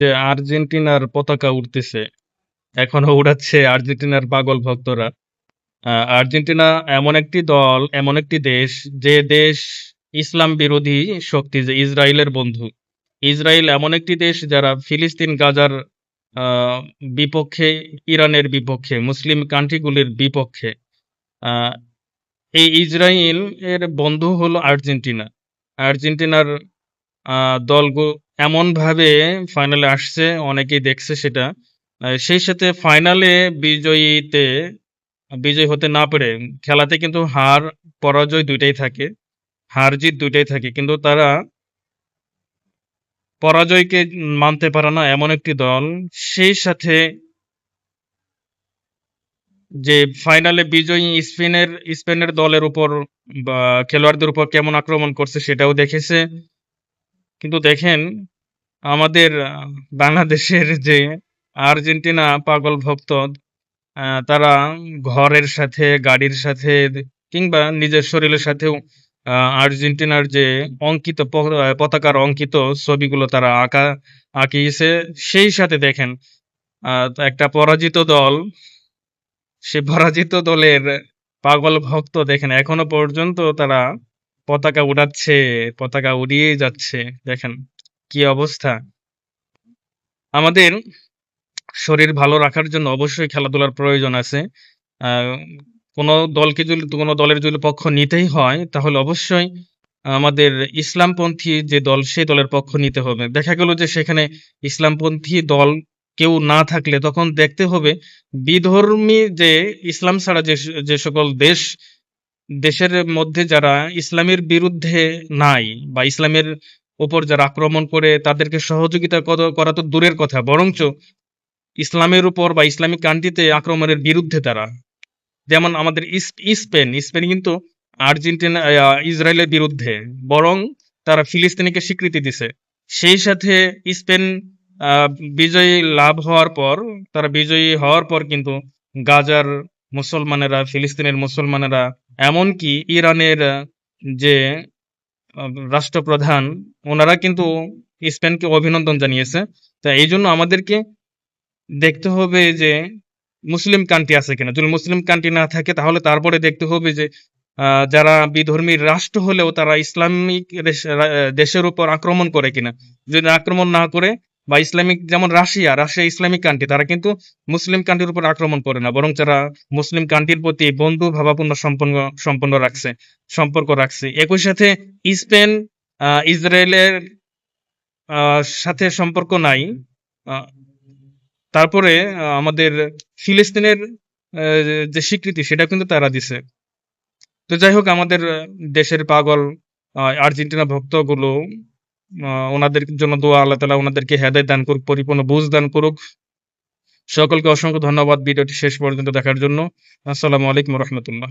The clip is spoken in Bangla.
যে আর্জেন্টিনার পতাকা উড়তেছে, এখনো উড়াচ্ছে আর্জেন্টিনার পাগল ভক্তরা। আর্জেন্টিনা এমন একটি দল, এমন একটি দেশ, যে দেশ ইসলাম বিরোধী শক্তি, যে ইসরায়েলের বন্ধু। ইসরায়েল এমন একটি দেশ যারা ফিলিস্তিন, গাজার আহ, বিপক্ষে, ইরানের বিপক্ষে, মুসলিম কান্ট্রিগুলির বিপক্ষে। আহ, এই ইসরায়েল এর বন্ধু হলো আর্জেন্টিনা। আর্জেন্টিনার দল এমনভাবে ফাইনালে আসছে, অনেকেই দেখছে সেটা। সেই সাথে ফাইনালে বিজয়ীতে বিজয়ী হতে না পেরে, খেলাতে কিন্তু হার পরাজয় দুইটাই থাকে, হার জিত দুইটাই থাকে, কিন্তু তারা পরাজয়কে মানতে পারে না, এমন একটি দল। সেই সাথে যে ফাইনালে বিজয়ী স্পেনের দলের উপর বা খেলোয়াড়দের উপর কেমন আক্রমণ করছে সেটাও দেখেছে। কিন্তু দেখেন, আমাদের বাংলাদেশের যে আর্জেন্টিনা পাগল ভক্ত, তারা ঘরের সাথে, গাড়ির সাথে, কিংবা নিজের শরীরের সাথেও আর্জেন্টিনার যে অঙ্কিত পতাকার অঙ্কিত ছবিগুলো তারা আঁকিয়েছে। সেই সাথে দেখেন, একটা পরাজিত দল, সে পরাজিত দলের পাগল ভক্ত দেখেন এখনো পর্যন্ত তারা পতাকা উড়াচ্ছে, পতাকা উড়িয়েই যাচ্ছে। দেখেন কি অবস্থা। আমাদের শরীর ভালো রাখার জন্য অবশ্যই খেলাধুলার প্রয়োজন আছে। আহ, কোনো দলের যদি পক্ষ নিতেই হয়, তাহলে অবশ্যই আমাদের ইসলামপন্থী যে দল, সেই দলের পক্ষ নিতে হবে। দেখা গেল যে সেখানে ইসলামপন্থী দল কেউ না থাকলে তখন দেখতে হবে বিধর্মী, যে ইসলাম ছাড়া যে সকল দেশের মধ্যে যারা ইসলামের বিরুদ্ধে নাই, বা ইসলামের উপর যারা আক্রমণ করে তাদেরকে সহযোগিতা করা তো দূরের কথা, বরঞ্চ ইসলামের উপর বা ইসলামিক কান্ট্রিতে আক্রমণের বিরুদ্ধে তারা, যেমন আমাদের স্পেন কিন্তু আর্জেন্টিনা, ইসরায়েলের বিরুদ্ধে, বরং তারা ফিলিস্তিনিকে স্বীকৃতি দিছে। সেই সাথে স্পেন আহ, বিজয়ী লাভ হওয়ার পর, তারা বিজয়ী হওয়ার পর কিন্তু গাজার মুসলমানেরা, ফিলিস্তিনের মুসলমানেরা, এমনকি ইরানের যে রাষ্ট্রপ্রধান, ওনারা কিন্তু স্পেনকে অভিনন্দন জানিয়েছে। তা এই জন্য আমাদেরকে দেখতে হবে যে মুসলিম কান্ট্রি আছে কিনা। যদি মুসলিম কান্ট্রি না থাকে, তাহলে তারপরে দেখতে হবে যে যারা বিধর্মী রাষ্ট্র হলেও তারা ইসলামিক দেশের উপর আক্রমণ করে কিনা। যদি আক্রমণ না করে, বা ইসলামিক, যেমন রাশিয়া ইসলামিক কান্ট্রি, তারা কিন্তু মুসলিম কান্ট্রির উপর আক্রমণ করে না, বরং তারা মুসলিম কান্ট্রির প্রতি বন্ধু ভাবাপন্ন সম্পর্ক রাখছে। একই সাথে স্পেন ইসরায়েলের সাথে সম্পর্ক নাই। আহ, তারপরে আমাদের ফিলিস্তিনের যে স্বীকৃতি, সেটা কিন্তু তারা দিছে। তো যাই হোক, আমাদের দেশের পাগল আর্জেন্টিনা ভক্তগুলো, ওনাদের জন্য দোয়া, আল্লাহ তাআলা ওনাদেরকে হেদায়েত দান করুক, পরিপূর্ণ বুঝ দান করুক। সকলকে অসংখ্য ধন্যবাদ ভিডিওটি শেষ পর্যন্ত দেখার জন্য। আসসালামু আলাইকুম ওয়া রাহমাতুল্লাহ।